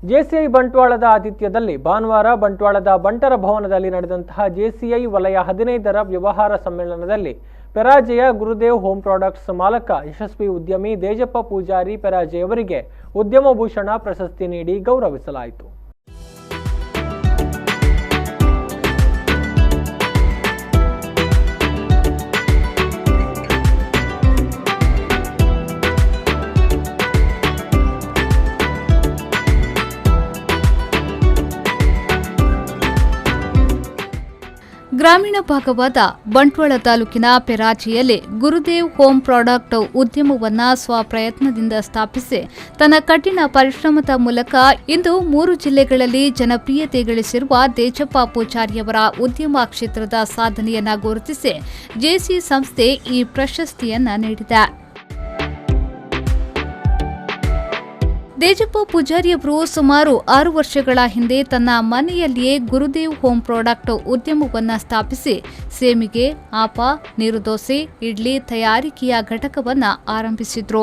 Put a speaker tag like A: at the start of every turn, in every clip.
A: JCI ಬಂಟ್ವಾಳದ ಆತಿಥ್ಯದಲ್ಲಿ ಭಾನುವಾರ ಬಂಟ್ವಾಳದ ಬಂಟರ ಭವನದಲ್ಲಿ ನಡೆದಂತಹ ಜೆಸಿಐ ವಲಯ 15ರ ವ್ಯವಹಾರ ಸಮ್ಮೇಳನದಲ್ಲಿ ಪೆರಾಜೆಯ ಗುರುದೇವ್ ಹೋಮ್ ಪ್ರಾಡಕ್ಟ್ಸ್ ಮಾಲಕ ಯಶಸ್ವಿ ಉದ್ಯಮಿ ದೇಜಪ್ಪ ಪೂಜಾರಿ ಪೆರಾಜೆ ಅವರಿಗೆ ಉದ್ಯಮ ಭೂಷಣ ಪ್ರಶಸ್ತಿ ನೀಡಿ ಗೌರವಿಸಲಾಯಿತು.
B: ಗ್ರಾಮೀಣ ಭಾಗವಾದ ಬಂಟ್ವಾಳ ತಾಲೂಕಿನ ಪೆರಾಜೆಯಲ್ಲಿ ಗುರುದೇವ್ ಹೋಮ್ ಪ್ರಾಡಕ್ಟ್ ಉದ್ಯಮವನ್ನು ಸ್ವಪ್ರಯತ್ನದಿಂದ ಸ್ಥಾಪಿಸಿ ತನ್ನ ಕಠಿಣ ಪರಿಶ್ರಮದ ಮೂಲಕ ಇಂದು 3 ಜಿಲ್ಲೆಗಳಲ್ಲಿ ಜನಪ್ರಿಯತೆ ಗಳಿಸಿರುವ ದೇಜಪ್ಪ ಪೂಜಾರಿಯವರ ಉದ್ಯಮ ಕ್ಷೇತ್ರದ ಸಾಧನೆಯನ್ನು ಗುರುತಿಸಿ ಜೆಸಿ ಸಂಸ್ಥೆ ಈ ಪ್ರಶಸ್ತಿಯನ್ನು ನೀಡಿದೆ. ದೇಜಪ್ಪ ಪೂಜಾರಿಯವರು ಸುಮಾರು 6 ವರ್ಷಗಳ ಹಿಂದೆ ತನ್ನ ಮನೆಯಲ್ಲಿಯೇ ಗುರುದೇವ್ ಹೋಮ್ ಪ್ರಾಡಕ್ಟ್ ಉದ್ಯಮವನ್ನು ಸ್ಥಾಪಿಸಿ ಸೇಮಿಗೆ, ಆಪ, ನೀರುದೋಸೆ, ಇಡ್ಲಿ ತಯಾರಿಕೆಯ ಘಟಕವನ್ನು ಆರಂಭಿಸಿದ್ರು.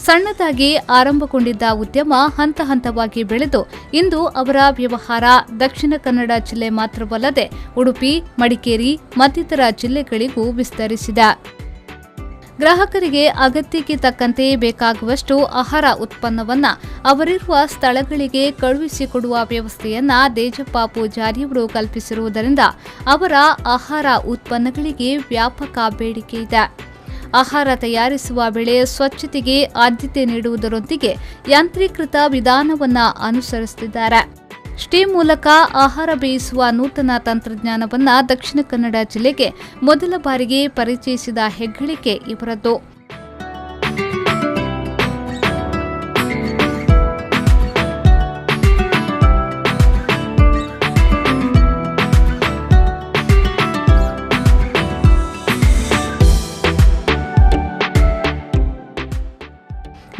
B: ಸಣ್ಣದಾಗಿ ಆರಂಭಗೊಂಡಿದ್ದ ಉದ್ಯಮ ಹಂತ ಹಂತವಾಗಿ ಬೆಳೆದು ಇಂದು ಅವರ ವ್ಯವಹಾರ ದಕ್ಷಿಣ ಕನ್ನಡ ಜಿಲ್ಲೆ ಮಾತ್ರವಲ್ಲದೆ ಉಡುಪಿ, ಮಡಿಕೇರಿ ಮತ್ತಿತರ ಜಿಲ್ಲೆಗಳಿಗೂ ವಿಸ್ತರಿಸಿದೆ. ಗ್ರಾಹಕರಿಗೆ ಅಗತ್ಯಕ್ಕೆ ತಕ್ಕಂತೆ ಬೇಕಾಗುವಷ್ಟು ಆಹಾರ ಉತ್ಪನ್ನವನ್ನು ಅವರಿರುವ ಸ್ಥಳಗಳಿಗೆ ಕಳುಹಿಸಿಕೊಡುವ ವ್ಯವಸ್ಥೆಯನ್ನ ದೇಜಪ್ಪ ಪೂಜಾರಿಯವರು ಕಲ್ಪಿಸಿರುವುದರಿಂದ ಅವರ ಆಹಾರ ಉತ್ಪನ್ನಗಳಿಗೆ ವ್ಯಾಪಕ ಬೇಡಿಕೆ ಇದೆ. ಆಹಾರ ತಯಾರಿಸುವ ವೇಳೆ ಸ್ವಚ್ಛತೆಗೆ ಆದ್ಯತೆ ನೀಡುವುದರೊಂದಿಗೆ ಯಾಂತ್ರೀಕೃತ ವಿಧಾನವನ್ನು ಅನುಸರಿಸುತ್ತಿದ್ದಾರೆ. ಸ್ಟೀಮ್ ಮೂಲಕ ಆಹಾರ ಬೇಯಿಸುವ ನೂತನ ತಂತ್ರಜ್ಞಾನವನ್ನು ದಕ್ಷಿಣ ಕನ್ನಡ ಜಿಲ್ಲೆಗೆ ಮೊದಲ ಬಾರಿಗೆ ಪರಿಚಯಿಸಿದ ಹೆಗ್ಗಳಿಕೆ ಇವರದ್ದು.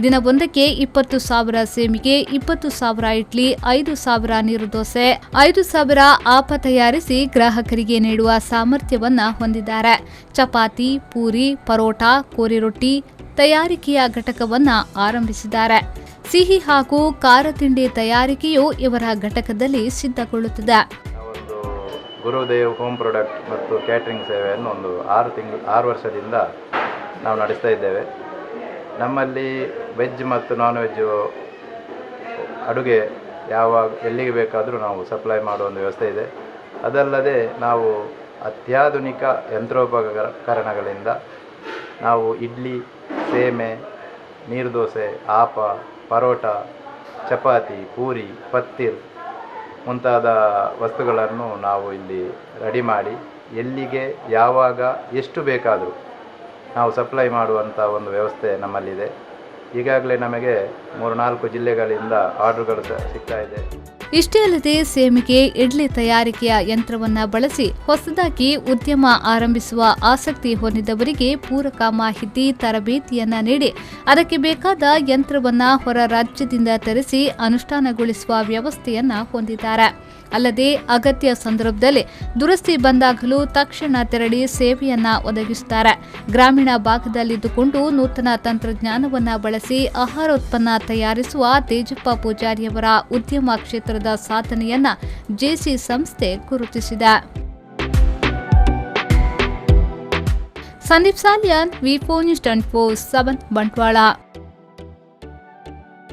B: ದಿನವೊಂದಕ್ಕೆ 20,000 ಸೇಮಿಗೆ, 20,000 ಇಡ್ಲಿ, 5,000 ನೀರುದೋಸೆ, 5,000 ಆಪ ತಯಾರಿಸಿ ಗ್ರಾಹಕರಿಗೆ ನೀಡುವ ಸಾಮರ್ಥ್ಯವನ್ನು ಹೊಂದಿದ್ದಾರೆ. ಚಪಾತಿ, ಪೂರಿ, ಪರೋಟ, ಕೋರಿ ರೊಟ್ಟಿ ತಯಾರಿಕೆಯ ಘಟಕವನ್ನು ಆರಂಭಿಸಿದ್ದಾರೆ. ಸಿಹಿ ಹಾಗೂ ಖಾರ ತಿಂಡಿ ತಯಾರಿಕೆಯು ಇವರ ಘಟಕದಲ್ಲಿ ಸಿದ್ಧಗೊಳ್ಳುತ್ತದೆ.
C: ಗುರುದೇವ್ ಹೋಮ್ ಪ್ರಾಡಕ್ಟ್ ಮತ್ತು ಕ್ಯಾಟರಿಂಗ್ ಸೇವೆಯನ್ನು ಒಂದು 6 ವರ್ಷದಿಂದ ನಾವು ನಡೆಸ್ತಾ ಇದ್ದೇವೆ. ನಮ್ಮಲ್ಲಿ ವೆಜ್ ಮತ್ತು ನಾನ್ ವೆಜ್ ಅಡುಗೆ ಎಲ್ಲಿಗೆ ಬೇಕಾದರೂ ನಾವು ಸಪ್ಲೈ ಮಾಡುವ ಒಂದು ವ್ಯವಸ್ಥೆ ಇದೆ. ಅದಲ್ಲದೆ ನಾವು ಅತ್ಯಾಧುನಿಕ ಯಂತ್ರೋಪಕರಣಗಳಿಂದ ನಾವು ಇಡ್ಲಿ, ಸೇಮೆ, ನೀರುದೋಸೆ, ಆಪ, ಪರೋಟ, ಚಪಾತಿ, ಪೂರಿ, ಪತ್ತಿರ್ ಮುಂತಾದ ವಸ್ತುಗಳನ್ನು ನಾವು ಇಲ್ಲಿ ರೆಡಿ ಮಾಡಿ ಎಲ್ಲಿಗೆ ಯಾವಾಗ ಎಷ್ಟು ಬೇಕಾದರೂ ನಾವು ಸಪ್ಲೈ ಮಾಡುವಂಥ ಒಂದು ವ್ಯವಸ್ಥೆ ನಮ್ಮಲ್ಲಿದೆ. ಈಗಾಗಲೇ ನಮಗೆ 3-4 ಜಿಲ್ಲೆಗಳಿಂದ ಆರ್ಡರ್ಗಳು ಸಿಗ್ತಾ ಇದೆ.
B: ಇಷ್ಟೇ ಅಲ್ಲದೆ ಸೇಮಿಗೆ, ಇಡ್ಲಿ ತಯಾರಿಕೆಯ ಯಂತ್ರವನ್ನು ಬಳಸಿ ಹೊಸದಾಗಿ ಉದ್ಯಮ ಆರಂಭಿಸುವ ಆಸಕ್ತಿ ಹೊಂದಿದವರಿಗೆ ಪೂರಕ ಮಾಹಿತಿ, ತರಬೇತಿಯನ್ನ ನೀಡಿ ಅದಕ್ಕೆ ಬೇಕಾದ ಯಂತ್ರವನ್ನು ಹೊರ ರಾಜ್ಯದಿಂದ ತರಿಸಿ ಅನುಷ್ಠಾನಗೊಳಿಸುವ ವ್ಯವಸ್ಥೆಯನ್ನ ಹೊಂದಿದ್ದಾರೆ. ಅಲ್ಲದೆ ಅಗತ್ಯ ಸಂದರ್ಭದಲ್ಲಿ ದುರಸ್ತಿ ಬಂದಾಗಲೂ ತಕ್ಷಣ ತೆರಳಿ ಸೇವೆಯನ್ನ ಒದಗಿಸುತ್ತಾರೆ. ಗ್ರಾಮೀಣ ಭಾಗದಲ್ಲಿದ್ದುಕೊಂಡು ನೂತನ ತಂತ್ರಜ್ಞಾನವನ್ನು ಬಳಸಿ ಆಹಾರೋತ್ಪನ್ನ ತಯಾರಿಸುವ ದೇಜಪ್ಪ ಪೂಜಾರಿಯವರ ಉದ್ಯಮ ಕ್ಷೇತ್ರದ ಸಾಧನೆಯನ್ನ ಜೆಸಿ ಸಂಸ್ಥೆ ಗುರುತಿಸಿದೆ. ಸಂದೀಪ್ ಸಾಲಿಯಾನ್, ವಿ4 ನ್ಯೂಸ್ 24/7 ಬಂಟ್ವಾಳ.